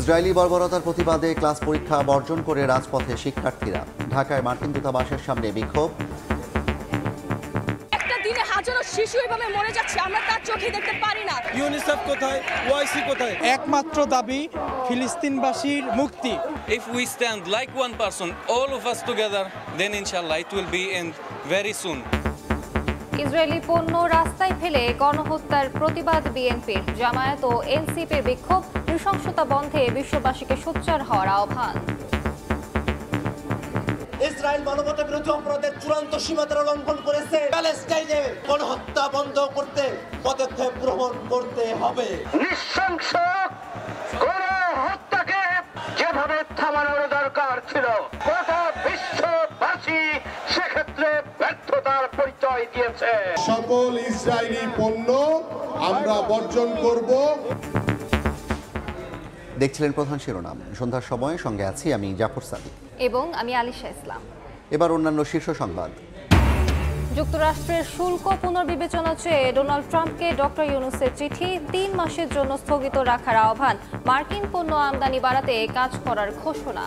Israeli বর্বরতার প্রতিবাদে class পরীক্ষা বর্জন করে রাজপথে শিক্ষার্থীরা। ঢাকায় মার্কিন দূতাবাসের সামনে বিক্ষোভ। একটা দিনে হাজারো শিশু এভাবে মরে যাচ্ছে, আমরা তার চোখে দেখতে পারি না। ইউনিসেফ কোথায়, ওআইসি কোথায়? একমাত্র দাবি ফিলিস্তিনবাসীর মুক্তি। If we stand like one person, all of us together, then inshallah it will be end very soon. Israeli পণ্য রাস্তায় ফেলে গণহত্যার প্রতিবাদ বিএনপির। জামায়াত ও এনসিপির বিক্ষোভ। নৃশংসতা বন্ধে বিশ্ববাসীকে সোচ্চার হওয়ার আহ্বান। ইসরায়েল মানবতা বিরোধী অপরাধের চূড়ান্ত সীমারেখা লঙ্ঘন করেছে। প্যালেস্টাইনে গণহত্যা বন্ধ করতে পদক্ষেপ গ্রহণ করতে হবে। নৃশংস গণহত্যাকে যেভাবে থামানোর দরকার ছিল, গোটা বিশ্ববাসী সেক্ষেত্রে ব্যর্থতার পরিচয় দিয়েছে। সকল ইসরায়েলি পণ্য আমরা বর্জন করব। দেখছিলেন প্রধান শিরোনাম। সন্ধ্যার সময় সঙ্গে আছি আমি জাফর সাদিক এবং আমি আলিশা ইসলাম। এবার অন্যান্য শীর্ষ সংবাদ। যুক্তরাষ্ট্রের শুল্ক পুনর্বিবেচনা চেয়ে ডোনাল্ড ট্রাম্পকে ডক্টর ইউনূসের চিঠি। 3 মাসের জন্য স্থগিত রাখার আহ্বান। মার্কিন পণ্য আমদানি বাড়াতে কাজ করার ঘোষণা।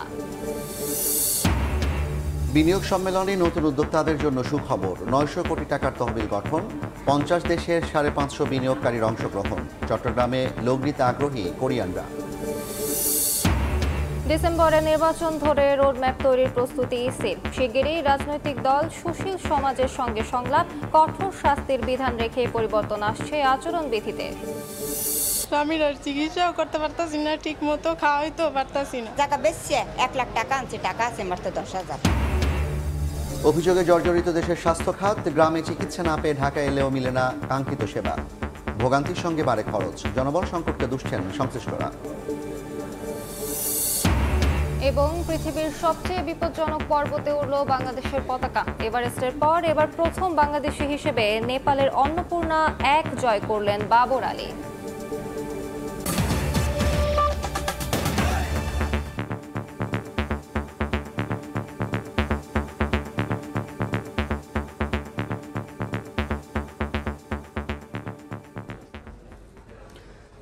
বিনিয়োগ সম্মেলনে নতুন উদ্যোক্তাদের জন্য সুখবর। 900 কোটি টাকার তহবিল গঠন। 50 দেশের 550 বিনিয়োগকারীর অংশগ্রহণ। চট্টগ্রামে লোক নিতে আগ্রহী কোরিয়ানরা। ডিসেম্বরে নির্বাচন ধরে রোডম্যাপ তৈরির প্রস্তুতি ইসির। শিগগিরই রাজনৈতিক দল সুশীল সমাজের সঙ্গে সংলাপ। কঠোর শাস্তির বিধান রেখে পরিবর্তন আসছে আচরণবিধিতে। স্বামীর আর চিকিৎসাও করতে পারতাছি না, ঠিক মতো খাওয়াইতেও পারতাছি না। টাকা বেশি 1 লাখ টাকা আনছে, টাকা আছে মাত্র 10,000। অভিযোগে জর্জরিত দেশের স্বাস্থ্য খাত। গ্রামে চিকিৎসা না পেয়ে ঢাকা এলেও মিলে না কাঙ্ক্ষিত সেবা। ভোগান্তির সঙ্গে বাড়ে খরচ। জনবল সংকটকে দুষছেন সংশ্লিষ্টরা। এবং পৃথিবীর সবচেয়ে বিপজ্জনক পর্বতে উড়ল বাংলাদেশের পতাকা। এভারেস্টের পর এবার প্রথম বাংলাদেশি হিসেবে নেপালের অন্নপূর্ণা 1 জয় করলেন বাবর আলী।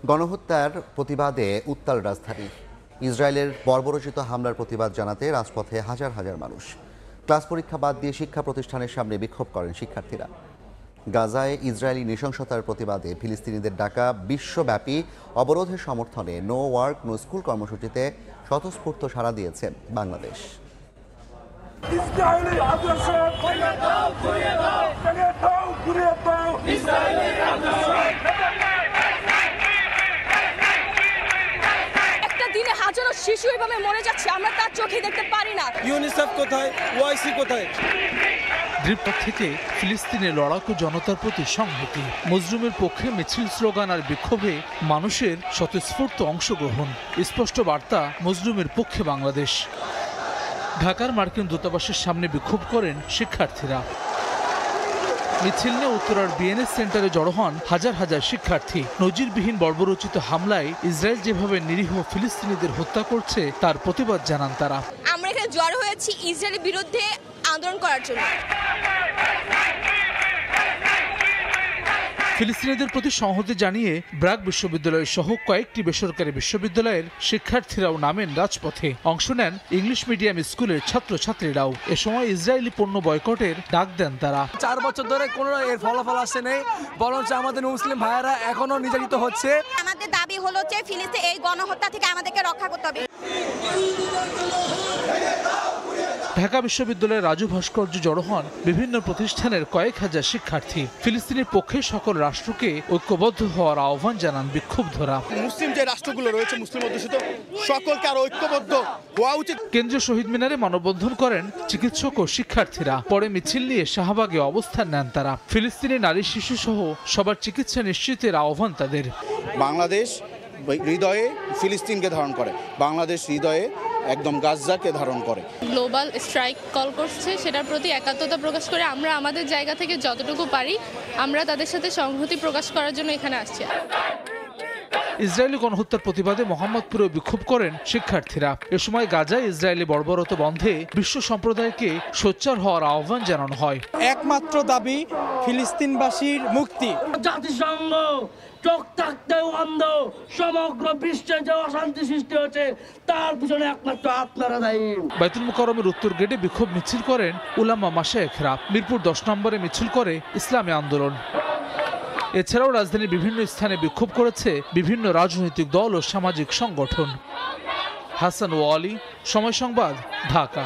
গণহত্যার প্রতিবাদে উত্তাল রাজধানী। ইসরায়েলের বর্বরোচিত হামলার প্রতিবাদ জানাতে রাজপথে হাজার হাজার মানুষ। ক্লাস পরীক্ষা বাদ দিয়ে শিক্ষা প্রতিষ্ঠানের সামনে বিক্ষোভ করেন শিক্ষার্থীরা। গাজায় ইসরায়েলি নৃশংসতার প্রতিবাদে ফিলিস্তিনিদের ডাকা বিশ্বব্যাপী অবরোধের সমর্থনে নো ওয়ার্ক নো স্কুল কর্মসূচিতে স্বতঃস্ফূর্ত সাড়া দিয়েছে বাংলাদেশ। দিনে হাজারো শিশু এভাবে মরে যাচ্ছে, আমরা তার চোখে দেখতে পারি না। ইউনিসেফ কোথায়, ওআইসি কোথায়? দ্বীপপথ থেকে ফিলিস্তিনের লড়াকু জনতার প্রতি সংহতি। মজলুমের পক্ষে মিছিল, স্লোগান আর বিক্ষোভে মানুষের স্বতঃস্ফূর্ত অংশগ্রহণ। স্পষ্ট বার্তা, মজলুমের পক্ষে বাংলাদেশ। ঢাকার মার্কিন দূতাবাসের সামনে বিক্ষোভ করেন শিক্ষার্থীরা। মিছিল নিয়ে উত্তরার বিএনএস সেন্টারে জড়ো হন হাজার হাজার শিক্ষার্থী। নজিরবিহীন বর্বরোচিত হামলায় ইসরায়েল যেভাবে নিরীহ ফিলিস্তিনিদের হত্যা করছে তার প্রতিবাদ জানান তারা। আমরা এখানে জড়ো হয়েছি ইসরায়েলের বিরুদ্ধে আন্দোলন করার জন্য। ফিলিস্তিনিদের প্রতি সংহতি জানিয়ে ব্রাক বিশ্ববিদ্যালয় সহ কয়েকটি বেসরকারি বিশ্ববিদ্যালয়ের শিক্ষার্থীরাও নামেন রাজপথে। অংশ নেন ইংলিশ মিডিয়াম স্কুলের ছাত্রছাত্রীরাও। এ সময় ইসরায়েলি পণ্য বয়কটের ডাক দেন তারা। 4 বছর ধরে কোনো এর ফলাফল আসছে নেই, বরঞ্চ আমাদের মুসলিম ভাইয়েরা এখনো নির্যাতিত হচ্ছে। আমাদের দাবি হলো যে ফিলিস্তিন এই গণহত্যা থেকে আমাদেরকে রক্ষা করতে হবে। ঢাকা বিশ্ববিদ্যালয়ের রাজু ভাস্কর্য জড়ো হন বিভিন্ন প্রতিষ্ঠানের কয়েক হাজার শিক্ষার্থী। ফিলিস্তিনের পক্ষে সকল রাষ্ট্রকে ঐক্যবদ্ধ হওয়ার আহ্বান জানান বিক্ষোভধরা। মুসলিম যে রাষ্ট্রগুলো রয়েছে, মুসলিম অধ্যুষিত, সকলকে আরো ঐক্যবদ্ধ হওয়া উচিত। কেন্দ্রীয় শহীদ মিনারে মানববন্ধন করেন চিকিৎসক ও শিক্ষার্থীরা। পরে মিছিল নিয়ে শাহবাগে অবস্থান নেন তারা। ফিলিস্তিনি নারী শিশু সহ সবার চিকিৎসা নিশ্চিতের আহ্বান তাদের। বাংলাদেশ হৃদয়ে ফিলিস্তিনকে ধারণ করে, বাংলাদেশ হৃদয়ে একদম গাজাকে ধারণ করে। গ্লোবাল স্ট্রাইক কল করছে, সেটার প্রতি একাত্মতা প্রকাশ করে আমরা আমাদের জায়গা থেকে যতটুকু পারি আমরা তাদের সাথে সংহতি প্রকাশ করার জন্য এখানে আসছি। ইসরায়েলি গণহত্যার প্রতিবাদে মোহাম্মদপুরে বিক্ষোভ করেন শিক্ষার্থীরা। এ সময় গাজায় ইসরায়েলি বর্বরতা বন্ধে বিশ্ব সম্প্রদায়কে সোচ্চার হওয়ার আহ্বান জানানো হয়। একমাত্র দাবি ফিলিস্তিনবাসীর মুক্তি। জাতিসংঘ চোখ থাকতেও অন্ধ। সমগ্র বিশ্বে যে অশান্তি সৃষ্টি হচ্ছে তার পিছনে একমাত্র আপনারা দায়ী। বাইতুল মোকাররমের উত্তর গেটে বিক্ষোভ মিছিল করেন উলামা মাশায়েখরা। মিরপুর 10 নম্বরে মিছিল করে ইসলামী আন্দোলন। এছাড়াও রাজধানীর বিভিন্ন স্থানে বিক্ষোভ করেছে বিভিন্ন রাজনৈতিক দল ও সামাজিক সংগঠন। হাসান ওয়ালি, সময় সংবাদ, ঢাকা।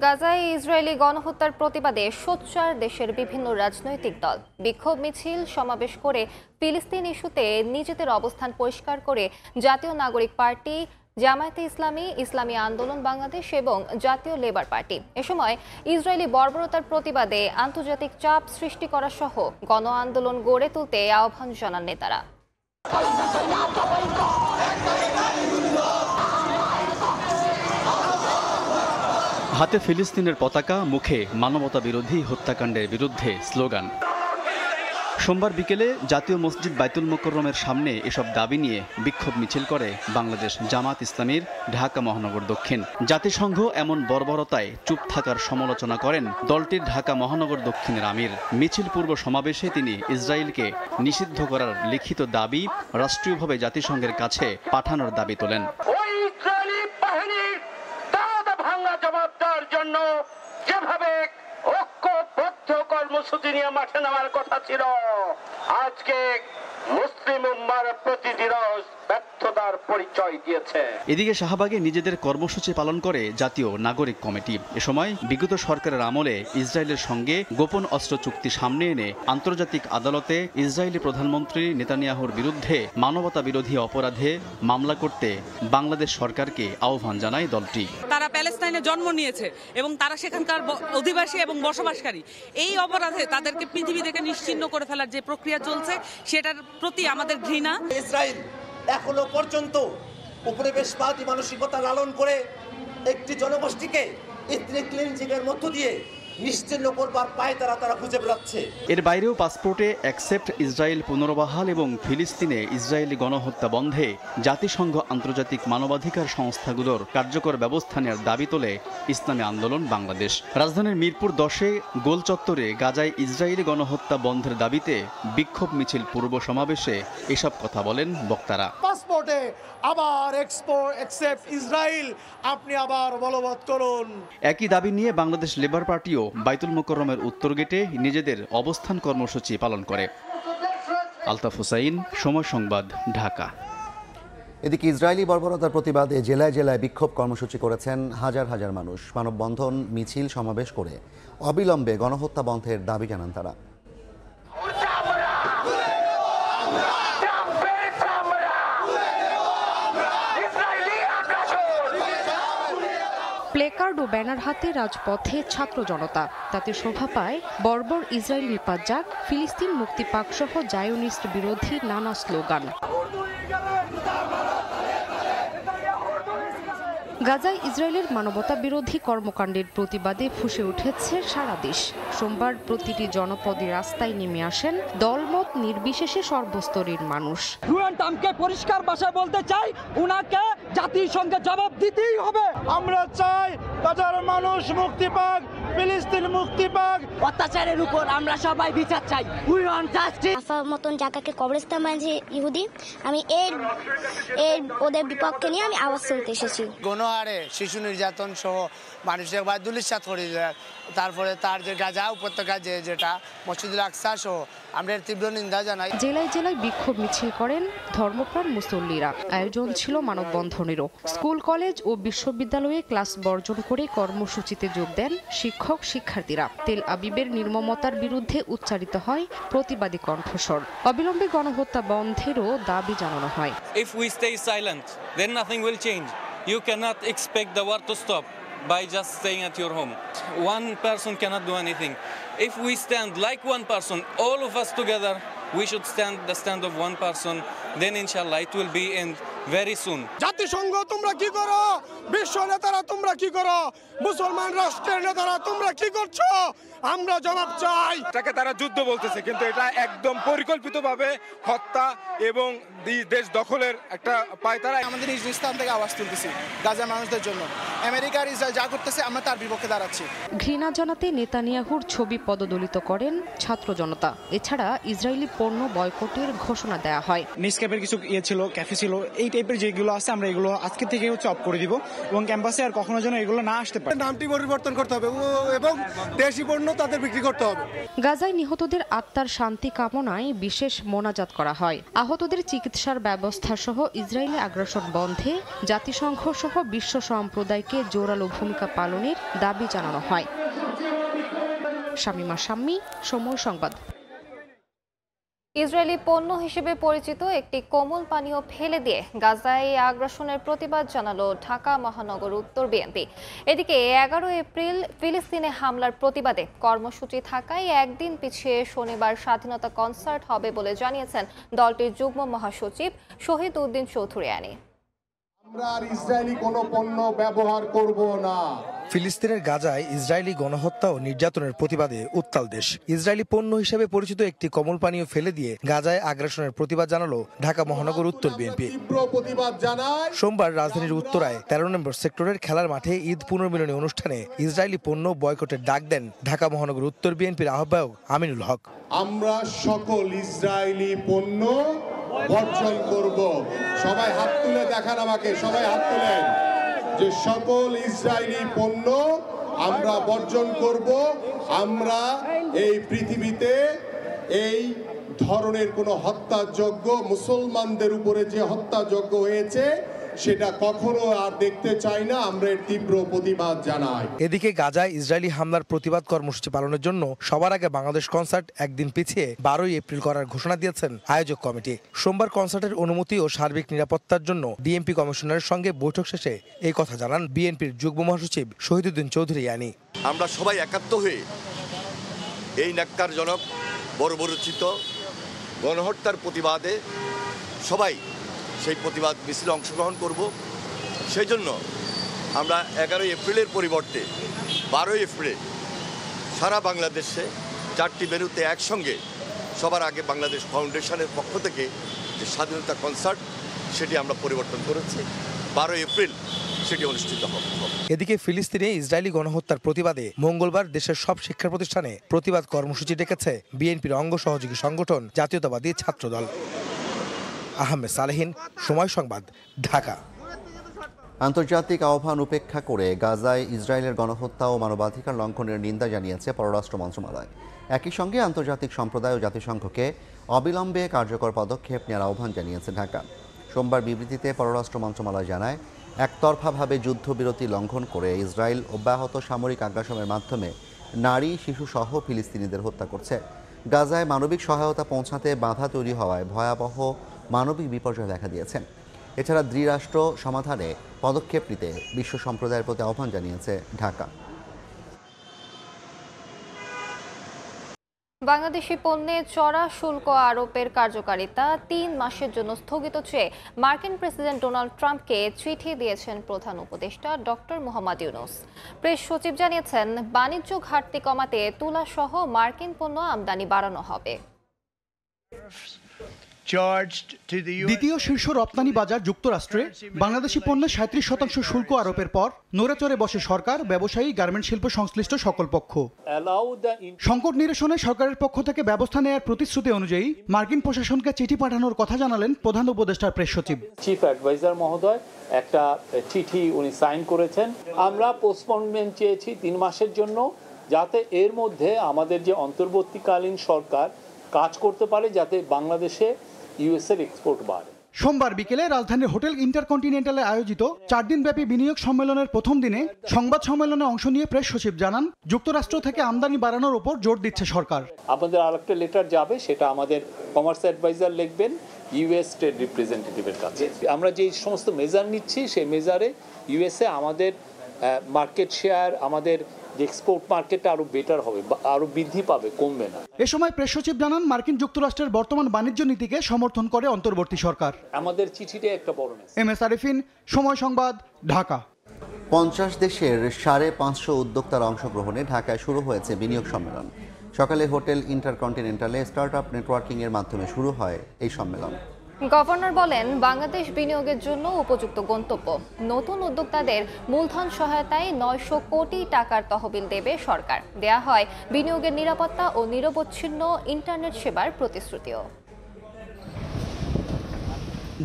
গাজায় ইসরায়েলি গণহত্যার প্রতিবাদে সোচ্চার দেশের বিভিন্ন রাজনৈতিক দল। বিক্ষোভ মিছিল সমাবেশ করে ফিলিস্তিন ইস্যুতে নিজেদের অবস্থান পরিষ্কার করে জাতীয় নাগরিক পার্টি, জামায়াতে ইসলামী, ইসলামী আন্দোলন বাংলাদেশ এবং জাতীয় লেবার পার্টি। এ সময় ইসরায়েলি বর্বরতার প্রতিবাদে আন্তর্জাতিক চাপ সৃষ্টি করা সহ গণ আন্দোলন গড়ে তুলতে আহ্বান জানান নেতারা। হাতে ফিলিস্তিনের পতাকা, মুখে মানবতা বিরোধী হত্যাকাণ্ডের বিরুদ্ধে স্লোগান। সোমবার বিকেলে জাতীয় মসজিদ বাইতুল মোকাররমের সামনে এসব দাবি নিয়ে বিক্ষোভ মিছিল করে বাংলাদেশ জামাত ইসলামীর ঢাকা মহানগর দক্ষিণ। জাতিসংঘ এমন বর্বরতায় চুপ থাকার সমালোচনা করেন দলটির ঢাকা মহানগর দক্ষিণের আমির। মিছিল পূর্ব সমাবেশে তিনি ইসরায়েলকে নিষিদ্ধ করার লিখিত দাবি রাষ্ট্রীয়ভাবে জাতিসংঘের কাছে পাঠানোর দাবি তোলেন। জন্য যেভাবে ঐক্যবদ্ধ কর্মসূচি নিয়ে মাঠে নামার কথা ছিল, আজকে মুসলিম উম্মার প্রতিটি রস ব্যর্থতার পরিচয় দিয়েছে। এদিকে শাহবাগে নিজেদের কর্মসূচি পালন করে জাতীয় নাগরিক কমিটি। এ সময় বিগত সরকারের আমলে ইসরায়েলের সঙ্গে গোপন অস্ত্র চুক্তি সামনে এনে আন্তর্জাতিক আদালতে ইসরায়েলি প্রধানমন্ত্রী নেতানিয়াহুর বিরুদ্ধে মানবতা বিরোধী অপরাধে মামলা করতে বাংলাদেশ সরকারকে আহ্বান জানায় দলটি। তারা প্যালেস্টাইনে জন্ম নিয়েছে এবং তারা সেখানকার অধিবাসী এবং বসবাসকারী। এই অপরাধে তাদেরকে পৃথিবী থেকে নিশ্চিহ্ন করে ফেলার যে প্রক্রিয়া চলছে সেটার প্রতি আমাদের ঘৃণা। ইসরায়েল এখনো পর্যন্ত উপনিবেশবাদী মানসিকতা লালন করে একটি জনগোষ্ঠীকে এথনিক ক্লিনজিংয়ের মধ্য দিয়ে নিশ্চিহ্ন করবার পায় তারা খুঁজে বেড়াচ্ছে। এর বাইরেও পাসপোর্টে অ্যাকসেপ্ট ইসরায়েল পুনর্বহাল এবং ফিলিস্তিনে ইসরায়েলি গণহত্যা বন্ধে জাতিসংঘ আন্তর্জাতিক মানবাধিকার সংস্থাগুলোর কার্যকর ব্যবস্থা নেওয়ার দাবি তোলে ইসলামী আন্দোলন বাংলাদেশ। রাজধানীর মিরপুর 10-এ গোল চত্বরে গাজায় ইসরায়েলি গণহত্যা বন্ধের দাবিতে বিক্ষোভ মিছিল পূর্ব সমাবেশে এসব কথা বলেন বক্তারা। পাসপোর্টে আবার অ্যাকসেপ্ট ইসরায়েল আপনি আবার বলবৎ করুন। একই দাবি নিয়ে বাংলাদেশ লেবার পার্টিও বাইতুল মোকাররমের উত্তর গেটে নিজেদের অবস্থান কর্মসূচি পালন করে। আলতাফ হুসাইন, সময় সংবাদ, ঢাকা। এদিকে ইসরায়েলি বর্বরতার প্রতিবাদে জেলায় জেলায় বিক্ষোভ কর্মসূচি করেছেন হাজার হাজার মানুষ। মানববন্ধন, মিছিল সমাবেশ করে অবিলম্বে গণহত্যা বন্ধের দাবি জানান তারা। প্লেকার্ড ও ব্যানার হাতে রাজপথে ছাত্র জনতা। তাতে শোভা পায় বর্বর ইসরায়েল নিপাত যাক, ফিলিস্তিন মুক্তি পাক সহ জায়োনিস্ট বিরোধী নানা স্লোগান। গাজায় ইসরায়েলের মানবতা বিরোধী কর্মকাণ্ডের প্রতিবাদে ফুঁসে উঠেছে সারা দেশ। সোমবার প্রতিটি জনপদে রাস্তায় নেমে আসেন দলমত নির্বিশেষে সর্বস্তরের মানুষ। ট্রাম্পকে পরিষ্কার ভাষায় বলতে চাই, উনাকে জাতিসংঘে জবাব দিতেই হবে। আমরা চাই গাজার মানুষ মুক্তি পাক, ফিলিস্তিন মুক্তি পাক। অত্যাচারের উপর আমরা সবাই বিচার চাই। We want justice. আফার মতন জায়গাকে কবরস্থান বানিয়েছে ইহুদি, আমি এর ওদের বিপক্ষে নিয়ে আমি আওয়াজ তুলতে এসেছি। গণহারে শিশু নির্যাতন সহ মানুষের দুলিশাত করে দেয়। তারপরে তার যে গাজা উপত্যকা যেটা মসজিদুল আকসা সহ আমরা তীব্র নিন্দা জানাই। জেলায় জেলায় বিক্ষোভ মিছিল করেন ধর্মপ্রাণ মুসল্লিরা। আয়োজন ছিল মানববন্ধনেরও। স্কুল, কলেজ ও বিশ্ববিদ্যালয়ে ক্লাস বর্জন করে কর্মসূচিতে যোগ দেন শিক্ষক শিক্ষার্থীরা। তেল আবিবের নির্মমতার বিরুদ্ধে উচ্চারিত হয় প্রতিবাদী কণ্ঠস্বর। অবিলম্বে গণহত্যা বন্ধেরও দাবি জানানো হয়। If we stay silent, then nothing will change. You cannot expect the war to stop by just staying at your home. One person cannot do anything. If we stand like one person, all of us together, we should stand the stand of one person, then inshallah it will be end. very soon. জাতিসংঘ তোমরা কি করো, বিশ্ব নেতারা তোমরা কি করো, মুসলমান রাষ্ট্রের নেতারা তোমরা কি করছো, আমরা জবাব চাই। এটাকে তারা যুদ্ধ বলতেছে, কিন্তু এটা একদম পরিকল্পিতভাবে হত্যা এবং দেশ দখলের একটা পায়তারা। আমাদের নিজ স্থান থেকে আওয়াজ তুলতেছি গাজার মানুষদের জন্য। আমেরিকার ইসরায়েল যা করতেছে আমরা তার বিপক্ষে দাঁড়াচ্ছি। ঘৃণা জানাতে নেতানিয়াহুর ছবি পদদলিত করেন ছাত্র জনতা। এছাড়া ইসরায়েলি পণ্য বয়কটের ঘোষণা দেয়া হয়। নেসক্যাফের কিছু ছিল, ক্যাফে ছিল, এই টাইপের যেগুলো আছে আমরা এগুলো আজকে থেকে অফ করে দিব এবং ক্যাম্পাসে আর কখনো যেন এগুলো না আসতে পারে। নামটি পরিবর্তন করতে হবে এবং দেশি পণ্য তাদের বিক্রি করতে হবে। গাজায় নিহতদের আত্মার শান্তি কামনায় বিশেষ মোনাজাত করা হয়। আহতদের চিকিৎসার ব্যবস্থা সহ ইসরায়েলি আগ্রাসন বন্ধে জাতিসংঘ সহ বিশ্ব সম্প্রদায়কে জোরালো ভূমিকা পালনের দাবি জানানো হয়। শামিমা শাম্মী, সময় সংবাদ। ইসরায়েলি পণ্য হিসেবে পরিচিত একটি কোমল পানীয় ফেলে দিয়ে গাজায় আগ্রাসনের প্রতিবাদ জানালো ঢাকা মহানগর উত্তর বিএনপি। এদিকে 11 এপ্রিল ফিলিস্তিনে হামলার প্রতিবাদে কর্মসূচি থাকায় একদিন পিছিয়ে শনিবার স্বাধীনতা কনসার্ট হবে বলে জানিয়েছেন দলটির যুগ্ম মহাসচিব শহীদ উদ্দিন চৌধুরিয়ানী। আমরা আর ইসরায়েলি কোনো পণ্য ব্যবহার করব না। ফিলিস্তিনের গাজায় ইসরায়েলি গণহত্যা ও নির্যাতনের প্রতিবাদে উত্তাল দেশ। ইসরায়েলি পণ্য হিসেবে পরিচিত একটি কমল পানীয় ফেলে দিয়ে গাজায় আগ্রাসনের প্রতিবাদ জানালো ঢাকা মহানগর উত্তর বিএনপি। সোমবার রাজধানীর উত্তরায় 13 নম্বর সেক্টরের খেলার মাঠে ঈদ পুনর্মিলনী অনুষ্ঠানে ইসরায়েলি পণ্য বয়কটের ডাক দেন ঢাকা মহানগর উত্তর বিএনপির আহ্বায়ক আমিনুল হক। আমরা সকল ইসরায়েলি পণ্য বর্জন করব। সবাই হাত তুলে দেখান আমাকে, সবাই হাত তুলেন যে সকল ইসরায়েলি পণ্য আমরা বর্জন করব। আমরা এই পৃথিবীতে এই ধরনের কোনো হত্যাযজ্ঞ, মুসলমানদের উপরে যে হত্যাযজ্ঞ হয়েছে সেটা কখনো আর দেখতে চাই না। আমরা এর তীব্র প্রতিবাদ জানাই। এদিকে গাজায় ইসরায়েলি হামলার প্রতিবাদ কর্মসূচি পালনের জন্য সবার আগে বাংলাদেশ কনসার্ট একদিন পিছিয়ে 12 এপ্রিল করার ঘোষণা দিয়েছেন আয়োজক কমিটি। সোমবার কনসার্টের অনুমতি ও সার্বিক নিরাপত্তার জন্য ডিএমপি কমিশনারের সঙ্গে বৈঠক শেষে এই কথা জানান বিএনপির যুগ্ম মহাসচিব শহীদ উদ্দিন চৌধুরিয়ানী। আমরা সবাই একাত্ম হয়ে এই ন্যাক্কারজনক বর্বরচিত গণহত্যার প্রতিবাদে সবাই সেই প্রতিবাদ মিছিলে অংশগ্রহণ করব। সেই জন্য আমরা 11 এপ্রিলের পরিবর্তে 12 এপ্রিলে সারা বাংলাদেশে 4টি ভেন্যুতে একসঙ্গে সবার আগে বাংলাদেশ ফাউন্ডেশনের পক্ষ থেকে যে স্বাধীনতা কনসার্ট সেটি আমরা পরিবর্তন করেছি। 12 এপ্রিল সেটি অনুষ্ঠিত হবে। এদিকে ফিলিস্তিনে ইসরায়েলি গণহত্যার প্রতিবাদে মঙ্গলবার দেশের সব শিক্ষা প্রতিষ্ঠানে প্রতিবাদ কর্মসূচি ডেকেছে বিএনপির অঙ্গ সহযোগী সংগঠন জাতীয়তাবাদী ছাত্রদল। আহমেদ সালেহিন, সময় সংবাদ, ঢাকা। আন্তর্জাতিক আহ্বান উপেক্ষা করে গাজায় ইসরায়েলের গণহত্যা ও মানবাধিকার লঙ্ঘনের নিন্দা জানিয়েছে পররাষ্ট্র মন্ত্রণালয়। একই সঙ্গে আন্তর্জাতিক সম্প্রদায় ও জাতিসংঘকে অবিলম্বে কার্যকর পদক্ষেপ নেওয়ার আহ্বান জানিয়েছে ঢাকা। সোমবার বিবৃতিতে পররাষ্ট্র মন্ত্রণালয় জানায়, একতরফাভাবে যুদ্ধবিরতি লঙ্ঘন করে ইসরায়েল অব্যাহত সামরিক আগ্রাসনের মাধ্যমে নারী, শিশুসহ ফিলিস্তিনিদের হত্যা করছে। গাজায় মানবিক সহায়তা পৌঁছাতে বাধা তৈরি হওয়ায় ভয়াবহ মানবিক বিপর্যয় দেখা দিয়েছে। এছাড়া দ্বিরাষ্ট্র সমাধানে পদক্ষেপ নিতে বিশ্ব সম্প্রদায়ের প্রতি আহ্বান জানিয়েছে ঢাকা। বাংলাদেশি পণ্যে চড়া শুল্ক আরোপের কার্যকারিতা 3 মাসের জন্য স্থগিত চেয়ে মার্কিন প্রেসিডেন্ট ডোনাল্ড ট্রাম্পকে চিঠি দিয়েছেন প্রধান উপদেষ্টা ডক্টর মোহাম্মদ ইউনূস। প্রেস সচিব জানিয়েছেন, বাণিজ্য ঘাটতি কমাতে তুলাসহ মার্কিন পণ্য আমদানি বাড়ানো হবে। দ্বিতীয় শীর্ষ রপ্তানি বাজার যুক্তরাষ্ট্রে বাংলাদেশি পণ্যে 37% শুল্ক আরোপের পর নড়েচড়ে বসে সরকার, ব্যবসায়ী, গার্মেন্ট শিল্প সংশ্লিষ্ট সকল পক্ষ। সংকট নিরসনে সরকারের পক্ষ থেকে ব্যবস্থা নেওয়ার প্রতিশ্রুতি অনুযায়ী মার্কিন প্রশাসনকে চিঠি পাঠানোর কথা জানালেন প্রধান উপদেষ্টার প্রেস সচিব। চিফ অ্যাডভাইজার মহোদয় একটা চিঠি উনি সাইন করেছেন। আমরা পোস্টপোনমেন্ট চেয়েছি 3 মাসের জন্য, যাতে এর মধ্যে আমাদের যে অন্তর্বর্তীকালীন সরকার কাজ করতে পারে, যাতে বাংলাদেশে ইউএসএর এক্সপোর্ট বাড়ে। সোমবার বিকেলে রাজধানীর হোটেল ইন্টারকন্টিনেন্টালে আয়োজিত 4 দিনব্যাপী বিনিয়োগ সম্মেলনের প্রথম দিনে সংবাদ সম্মেলনে অংশ নিয়ে প্রেস সচিব জানান, যুক্তরাষ্ট্র থেকে আমদানি বাড়ানোর উপর জোর দিচ্ছে সরকার। আমাদের আরেকটা লেটার যাবে, সেটা আমাদের কমার্স অ্যাডভাইজার লিখবেন ইউএস স্টেট রিপ্রেজেন্টেটিভের কাছে। আমরা যে সমস্ত মেজার নিচ্ছি সেই মেজারে ইউএসএ আমাদের মার্কেট শেয়ার, আমাদের যে এক্সপোর্ট মার্কেটটা আরো বেটার হবে, আরো বৃদ্ধি পাবে, কমবে না। এ সময় প্রেস সচিব জানান, মার্কিন যুক্তরাষ্ট্রের বর্তমান বাণিজ্য নীতিকে সমর্থন করে অন্তর্বর্তী সরকার। আমাদের চিঠিটা একটা বড় মেসেজ। MS আরিফিন, সময় সংবাদ, ঢাকা। 50 দেশের 550 উদ্যোক্তার অংশগ্রহণে ঢাকায় শুরু হয়েছে বিনিয়োগ সম্মেলন। সকালে হোটেল ইন্টারকন্টিনেন্টালে স্টার্টআপ নেটওয়ার্কিং এর মাধ্যমে শুরু হয় এই সম্মেলন। গভর্নর বলেন, বাংলাদেশ বিনিয়োগের জন্য উপযুক্ত গন্তব্য। নতুন উদ্যোক্তাদের মূলধন সহায়তায় 900 কোটি টাকার তহবিল দেবে সরকার। দেয়া হয় বিনিয়োগের নিরাপত্তা ও নিরবচ্ছিন্ন ইন্টারনেট সেবার প্রতিশ্রুতিও।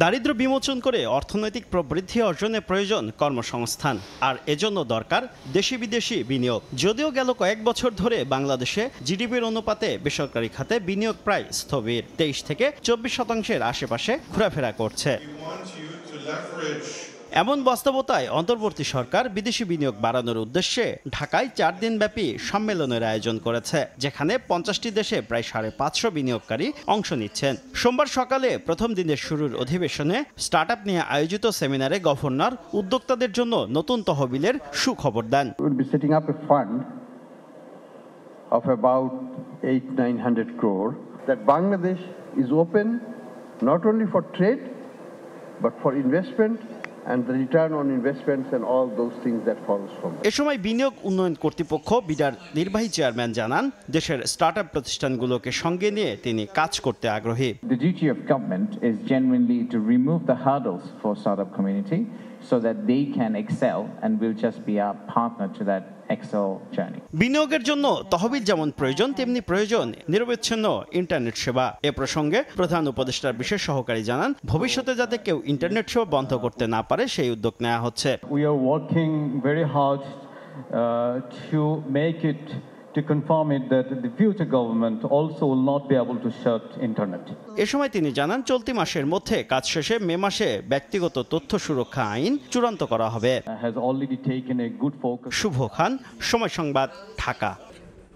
দারিদ্র্য বিমোচন করে অর্থনৈতিক প্রবৃদ্ধি অর্জনে প্রয়োজন কর্মসংস্থান, আর এজন্য দরকার দেশি বিদেশি বিনিয়োগ। যদিও গেল কয়েক বছর ধরে বাংলাদেশে জিডিপির অনুপাতে বেসরকারি খাতে বিনিয়োগ প্রায় স্থবির, 23 থেকে 24% আশেপাশে ঘোরাফেরা করছে। এমন বাস্তবতায় অন্তর্বর্তী সরকার বিদেশি বিনিয়োগ বাড়ানোর উদ্দেশ্যে ঢাকায় 4 দিনব্যাপী সম্মেলনের আয়োজন করেছে, যেখানে 50টি দেশে প্রায় 550 বিনিয়োগকারী অংশ নিচ্ছেন। সোমবার সকালে প্রথম দিনের শুরুর অধিবেশনে স্টার্টআপ নিয়ে আয়োজিত সেমিনারে গভর্নর উদ্যোক্তাদের জন্য নতুন তহবিলের সুখবর দেন। We'll be setting up a fund of about 800-900 crore that Bangladesh is open not only for trade but for investment and the return on investments and all those things that follows from that. এ সময় বিনিয়োগ উন্নয়ন কর্তৃপক্ষ বিডার নির্বাহী chairman জানান, দেশের startup প্রতিষ্ঠানগুলোকে সঙ্গে নিয়ে তিনি কাজ করতে আগ্রহী। The duty of government is genuinely to remove the hurdles for startup community so that they can excel, and we'll just be a partner to that excel journey. বিনিয়োগের জন্য তহবিল যেমন প্রয়োজন, তেমনি প্রয়োজন নিরবচ্ছিন্ন ইন্টারনেট সেবা। এ প্রসঙ্গে প্রধান উপদেষ্টার বিশেষ সহকারী জানান, ভবিষ্যতে যাতে কেউ ইন্টারনেট সেবা বন্ধ করতে না পারে সেই উদ্যোগ নেওয়া হচ্ছে। We are working very hard to make it, to confirm it that the future government also will not be able to shut internet. এ সময় তিনি জানান, চলতি মাসের মধ্যে কাজ শেষে মে মাসে ব্যক্তিগত তথ্য সুরক্ষা আইন চূড়ান্ত করা হবে। Has already taken a good focus. শুভ খান, সময় সংবাদ, ঢাকা।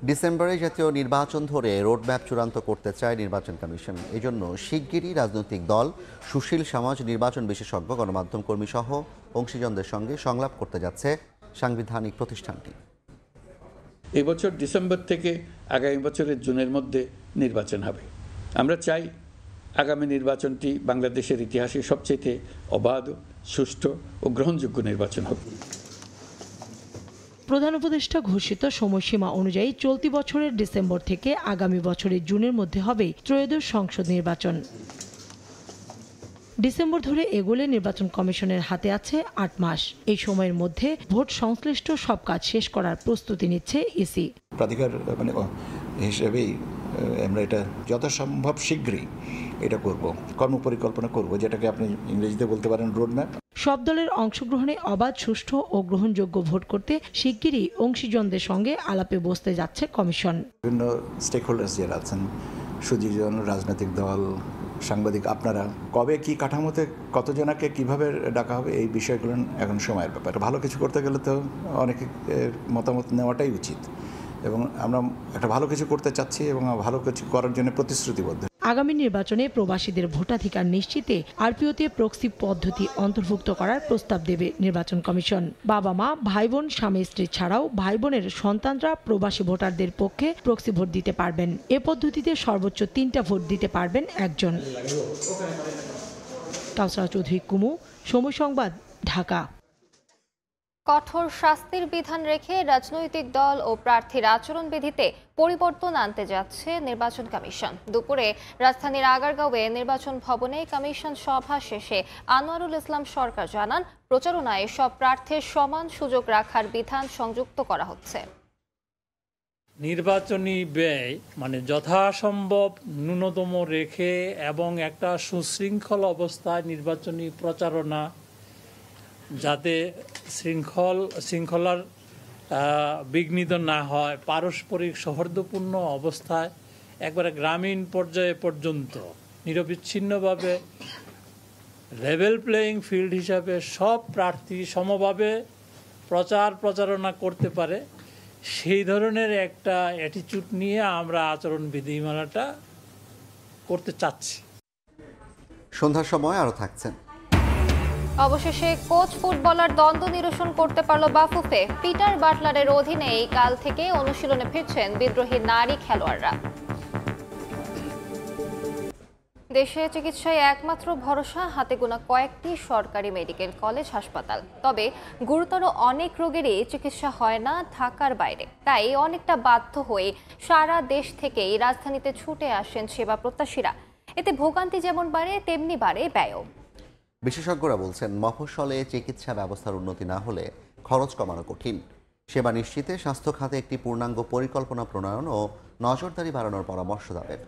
ডিসেম্বরে জাতীয় নির্বাচন ধরে রোডম্যাপ চূড়ান্ত করতে চায় নির্বাচন কমিশন। এজন্য শিগগিরই রাজনৈতিক দল, সুশীল সমাজ, নির্বাচন বিশেষজ্ঞ, গণমাধ্যম কর্মী সহ অংশীজনদের সঙ্গে সংলাপ করতে যাচ্ছে সাংবিধানিক প্রতিষ্ঠানটি। এবছর ডিসেম্বর থেকে আগামী বছরের জুনের মধ্যে নির্বাচন হবে। আমরা চাই আগামী নির্বাচনটি বাংলাদেশের ইতিহাসে সবচেয়ে অবাধ, সুষ্ঠু ও গ্রহণযোগ্য নির্বাচন হবে। প্রধান উপদেষ্টা ঘোষিত সময়সীমা অনুযায়ী চলতি বছরের ডিসেম্বর থেকে আগামী বছরের জুনের মধ্যে হবে ত্রয়োদশ সংসদ নির্বাচন। ডিসেম্বর ধরে এগোলে নির্বাচন কমিশনের হাতে আছে 8 মাস। এই সময়ের মধ্যে ভোট সংশ্লিষ্ট সব কাজ শেষ করার প্রস্তুতি নিচ্ছে ইসি। প্রাধিকার হিসেবেই আমরা এটা যথাসম্ভব শীঘ্রই এটা করব, কর্মপরিকল্পনা করব, যেটাকে আপনি ইংরেজিতে বলতে পারেন রোডম্যাপ। সব দলের অংশগ্রহণে অবাধ, সুষ্ঠু ও গ্রহণযোগ্য ভোট করতে শিগগিরই অংশীজনদের সঙ্গে আলাপে বসতে যাচ্ছে কমিশন। বিভিন্ন স্টেক হোল্ডার্স যারা আছেন, সুদীর্ঘজন, রাজনৈতিক দল, সাংবাদিক, আপনারা কবে কি কাঠামোতে কতজনাকে কিভাবে ডাকা হবে, এই বিষয়গুলো এখন সময়ের ব্যাপার। ভালো কিছু করতে গেলে তো অনেকে মতামত নেওয়াটাই উচিত, এবং আমরা একটা ভালো কিছু করতে চাচ্ছি এবং ভালো কিছু করার জন্য প্রতিশ্রুতিবদ্ধ। আগামী নির্বাচনে প্রবাসীদের ভোটাধিকার নিশ্চিতে আরপিওতে প্রক্সি পদ্ধতি অন্তর্ভুক্ত করার প্রস্তাব দেবে নির্বাচন কমিশন। বাবা মা, ভাই বোন, স্বামী স্ত্রী ছাড়াও ভাই বোনের সন্তানরা প্রবাসী ভোটারদের পক্ষে প্রক্সি ভোট দিতে পারবেন। এ পদ্ধতিতে সর্বোচ্চ 3টা ভোট দিতে পারবেন একজন। কাউসারা চৌধুরী, কুমু, সময় সংবাদ, ঢাকা। কঠোর শাস্তির বিধান রেখে রাজনৈতিক দল ও প্রার্থীর আচরণবিধিতে পরিবর্তন আনতে যাচ্ছে নির্বাচন কমিশন। দুপুরে রাজধানীর আগারগাঁওয়ে নির্বাচন ভবনে কমিশন সভা শেষে আনোয়ারুল ইসলাম সরকার জানান, প্রচারণায় সব প্রার্থীর সমান সুযোগ রাখার বিধান সংযুক্ত করা হচ্ছে। নির্বাচনী ব্যয় যথাসম্ভব ন্যূনতম রেখে এবং একটা সুশৃঙ্খল অবস্থায় নির্বাচনী প্রচারণা যাতে শৃঙ্খলার বিঘ্নিত না হয়, পারস্পরিক সৌহার্দ্যপূর্ণ অবস্থায় একবারে গ্রামীণ পর্যায়ে পর্যন্ত নিরবিচ্ছিন্নভাবে লেভেল প্লেয়িং ফিল্ড হিসাবে সব প্রার্থী সমভাবে প্রচারণা করতে পারে, সেই ধরনের একটা অ্যাটিটিউড নিয়ে আমরা আচরণ বিধিমালাটা করতে চাচ্ছি। সন্ধ্যার সময় আরও থাকছেন। অবশেষে কোচ ফুটবলার দ্বন্দ্ব নিরসন করতে পারল বাফুফে। পিটার বাটলারের অধীনেই কাল থেকে অনুশীলনে ফিরছেন বিদ্রোহী নারী খেলোয়াড়রা। দেশে চিকিৎসায় একমাত্র ভরসা হাতে গোনা কয়েকটি সরকারি মেডিকেল কলেজ হাসপাতাল। তবে গুরুতর অনেক রোগেরই চিকিৎসা হয় না ঢাকার বাইরে, তাই অনেকটা বাধ্য হয়ে সারা দেশ থেকেই রাজধানীতে ছুটে আসেন সেবা প্রত্যাশীরা। এতে ভোগান্তি যেমন বাড়ে তেমনি বাড়ে ব্যয়ও। বিশেষজ্ঞরা বলছেন, মফস্বলে চিকিৎসা ব্যবস্থার উন্নতি না হলে খরচ কমানো কঠিন। সেবা নিশ্চিতে স্বাস্থ্য খাতে একটি পূর্ণাঙ্গ পরিকল্পনা প্রণয়ন ও নজরদারি বাড়ানোর পরামর্শ দেবেন।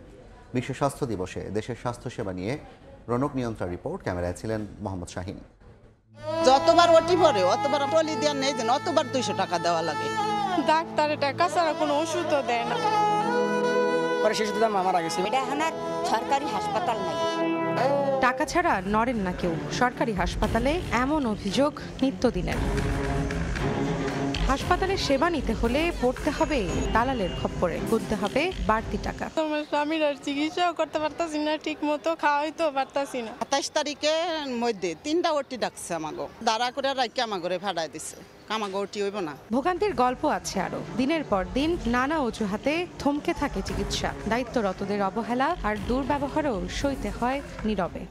বিশ্ব স্বাস্থ্য দিবসে দেশের স্বাস্থ্যসেবা নিয়ে রৌনক নিয়ন্ত্রণ রিপোর্ট। ক্যামেরায় ছিলেন মোহাম্মদ শাহিন। যতবার ওটি পরে অতবার টলি দেওয়ার নেই, অতবার 200 টাকা দেওয়া লাগে। ডাক্তারের টাকা ছাড়া কোনো ওষুধও দেয় না। পরে শিশুদের মারা গেছে। এটা এখন আর সরকারি হাসপাতাল নাই। টাকা ছাড়া নড়েন না কেউ। সরকারি হাসপাতালে এমন অভিযোগ নিত্যদিনের। হাসপাতালে সেবা নিতে হলে পড়তে হবে দালালের খপ্পরে, গুনতে হবে বাড়তি টাকা। তোমার স্বামীর আর চিকিৎসাও করতে পারতাছি না, ঠিক মতো খাওয়াইতেও পারতাছি না। 27 তারিখের মধ্যে 3টা ওটি ডাকছে আমাকে, দাঁড়া করে রাখি আমাকে ভাড়ায় দিছে। আমাকে ওটি হইব না। ভোগান্তির গল্প আছে আরো। দিনের পর দিন নানা অজুহাতে থমকে থাকে চিকিৎসা। দায়িত্বরতদের অবহেলা আর দুর্ব্যবহারও সইতে হয় নীরবে।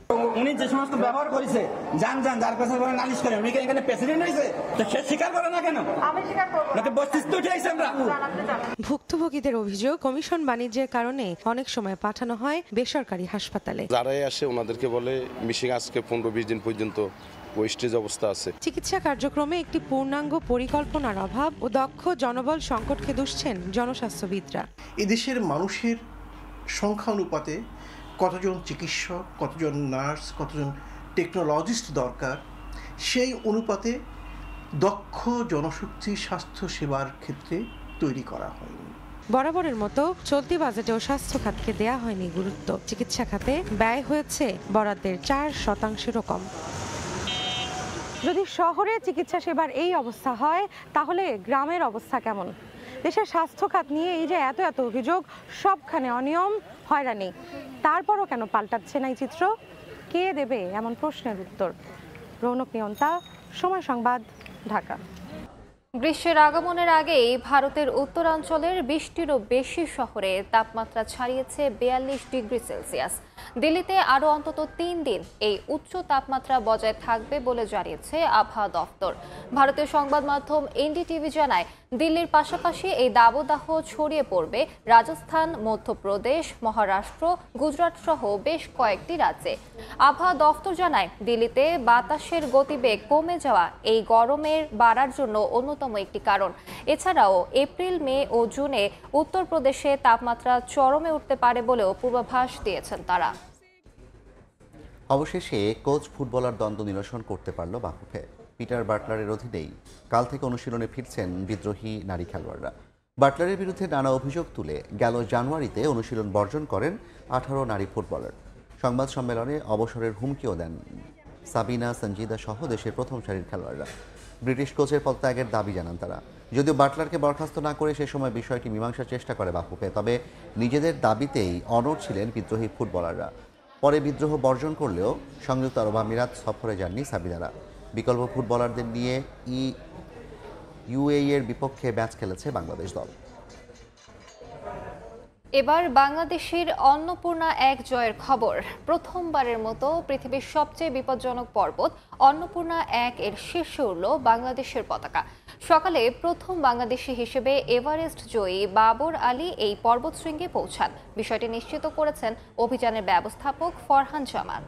উনি যে সমস্ত ব্যবহার করেছে, যার কাছে নালিশ করে, উনি এখানে প্রেসিডেন্ট হয়েছে, তো সে স্বীকার করে না কেন? আমি স্বীকার করব না। বস্তিস্ত উঠেছে আমরা। ভুক্তভোগীদের অভিযোগ, কমিশন বাণিজ্যের কারণে অনেক সময় পাঠানো হয় বেসরকারি হাসপাতালে। যারাই আসে ওনাদেরকে বলে মিশিং আজকে 15-20 দিন পর্যন্ত ওয়েস্টেজ অবস্থা আছে। চিকিৎসা কার্যক্রমে একটি পূর্ণাঙ্গ পরিকল্পনার অভাব ও দক্ষ জনবল সংকটকে দুষছেন জনস্বাস্থ্যবিদরা। এদেশের মানুষের সংখ্যা অনুপাতে কতজন চিকিৎসক, কতজন নার্স, কতজন টেকনোলজিস্ট দরকার, সেই অনুপাতে দক্ষ জনশক্তি স্বাস্থ্য সেবার ক্ষেত্রে তৈরি করা হয়নি। বরাবরের মতো চলতি বাজেটেও স্বাস্থ্য খাতকে দেয়া হয়নি গুরুত্ব। চিকিৎসা খাতে ব্যয় হয়েছে বরাদ্দের 4%-ও কম। যদি শহরে চিকিৎসা সেবার এই অবস্থা হয়, তাহলে গ্রামের অবস্থা কেমন? দেশের স্বাস্থ্য খাত নিয়ে এই যে এত অভিযোগ, সবখানে অনিয়ম, হয়রানি, তারপরও কেন পাল্টাচ্ছে না এই চিত্র? কে দেবে এমন প্রশ্নের উত্তর? রৌনক নিয়ন্তা, সময় সংবাদ, ঢাকা। গ্রীষ্মের আগমনের আগেই ভারতের উত্তরাঞ্চলের 20টিরও বেশি শহরে তাপমাত্রা ছাড়িয়েছে 42 ডিগ্রি সেলসিয়াস। দিল্লিতে আরও অন্তত 3 দিন এই উচ্চ তাপমাত্রা বজায় থাকবে বলে জানিয়েছে আবহাওয়া দফতর। ভারতীয় সংবাদ মাধ্যম এনডিটিভি জানায়, দিল্লির পাশাপাশি এই দাবদাহ ছড়িয়ে পড়বে রাজস্থান, মধ্যপ্রদেশ, মহারাষ্ট্র, গুজরাট সহ বেশ কয়েকটি রাজ্যে। আবহাওয়া দফতর জানায়, দিল্লিতে বাতাসের গতিবেগ কমে যাওয়া এই গরমের বাড়ার জন্য অন্যতম একটি কারণ। এছাড়াও এপ্রিল, মে ও জুনে উত্তরপ্রদেশে তাপমাত্রা চরমে উঠতে পারে বলেও পূর্বাভাস দিয়েছেন তারা। অবশেষে কোচ ফুটবলার দ্বন্দ্ব নিরসন করতে পারল বাফুফে। পিটার বাটলারের অধীনেই কাল থেকে অনুশীলনে ফিরছেন বিদ্রোহী নারী খেলোয়াড়রা। বাটলারের বিরুদ্ধে নানা অভিযোগ তুলে গেল জানুয়ারিতে অনুশীলন বর্জন করেন 18 নারী ফুটবলার। সংবাদ সম্মেলনে অবসরের হুমকিও দেন সাবিনা, সঞ্জিদা সহ দেশের প্রথম সারির খেলোয়াড়রা। ব্রিটিশ কোচের পদত্যাগের দাবি জানান তারা। যদিও বাটলারকে বরখাস্ত না করে সে সময় বিষয়টি মীমাংসার চেষ্টা করে বাফুফে, তবে নিজেদের দাবিতেই অনড় ছিলেন বিদ্রোহী ফুটবলাররা। পরে বিদ্রোহ বর্জন করলেও সংযুক্ত আরব আমিরাত সফরে যাননি সাবিনারা। বিকল্প ফুটবলারদের নিয়ে ইউএই এর বিপক্ষে ম্যাচ খেলেছে বাংলাদেশ দল। এবার বাংলাদেশের অন্নপূর্ণা 1 জয়ের খবর। প্রথমবারের মতো পৃথিবীর সবচেয়ে বিপজ্জনক পর্বত অন্নপূর্ণা 1 এর শীর্ষে উঠল বাংলাদেশের পতাকা। সকালে প্রথম বাংলাদেশি হিসেবে এভারেস্ট জয়ী বাবর আলী এই পর্বতশৃঙ্গে পৌঁছান। বিষয়টি নিশ্চিত করেছেন অভিযানের ব্যবস্থাপক ফরহান জামান।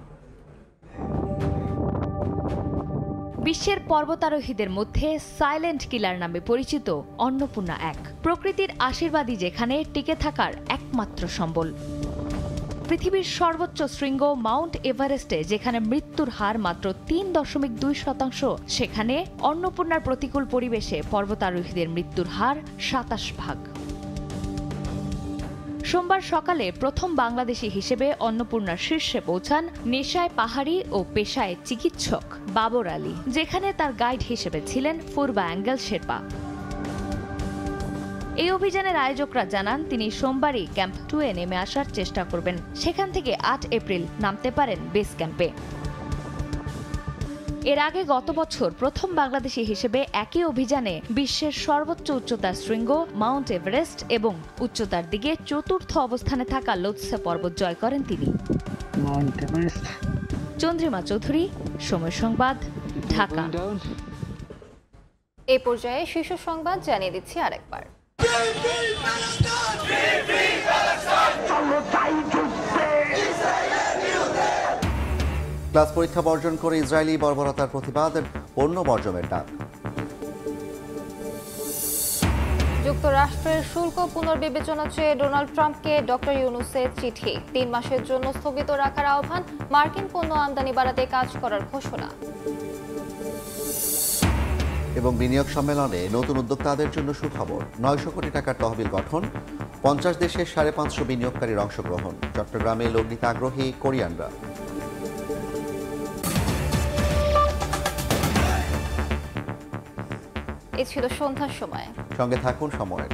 বিশ্বের পর্বতারোহীদের মধ্যে সাইলেন্ট কিলার নামে পরিচিত অন্নপূর্ণা 1 প্রকৃতির আশীর্বাদই যেখানে টিকে থাকার একমাত্র সম্বল। পৃথিবীর সর্বোচ্চ শৃঙ্গ মাউন্ট এভারেস্টে যেখানে মৃত্যুর হার মাত্র 3.2%, সেখানে অন্নপূর্ণার প্রতিকূল পরিবেশে পর্বতারোহীদের মৃত্যুর হার 27%। সোমবার সকালে প্রথম বাংলাদেশি হিসেবে অন্নপূর্ণার শীর্ষে পৌঁছান নেশায় পাহাড়ি ও পেশায় চিকিৎসক বাবর আলী, যেখানে তার গাইড হিসেবে ছিলেন পূর্বা অ্যাঙ্গেল শেরপা। এই অভিযানের আয়োজকরা জানান, তিনি সোমবারই ক্যাম্প 2-এ নেমে আসার চেষ্টা করবেন। সেখান থেকে 8 এপ্রিল নামতে পারেন বেস ক্যাম্পে। এর আগে গত বছর প্রথম বাংলাদেশি হিসেবে একই অভিযানে বিশ্বের সর্বোচ্চ উচ্চতার শৃঙ্গ মাউন্ট এভারেস্ট এবং উচ্চতার দিকে চতুর্থ অবস্থানে থাকা লোৎসে পর্বত জয় করেন তিনি। চন্দ্রিমা চৌধুরী, সময় সংবাদ, ঢাকা। এই পর্যায়ে শীর্ষ সংবাদ জানিয়ে দিচ্ছি আরেকবার। ক্লাস পরীক্ষা বর্জন করে ইসরায়েলি বর্বরতার প্রতিবাদ, পণ্য বর্জনের ডাক। যুক্তরাষ্ট্রের শুল্ক পুনর্বিবেচনা চেয়ে ডোনাল্ড ট্রাম্পকে ডক্টর ইউনূসের চিঠি। 3 মাসের জন্য স্থগিত রাখার আহ্বান, মার্কিন পণ্য আমদানি বাড়াতে কাজ করার ঘোষণা। এবং বিনিয়োগ সম্মেলনে নতুন উদ্যোক্তাদের জন্য সুখবর, 900 কোটি টাকার তহবিল গঠন, 50 দেশের 550 বিনিয়োগকারীর অংশগ্রহণ। চট্টগ্রামে লগ্নিতে আগ্রহী কোরিয়ানরা। এই ছিল সন্ধ্যার সময়। সঙ্গে থাকুন সময়ের।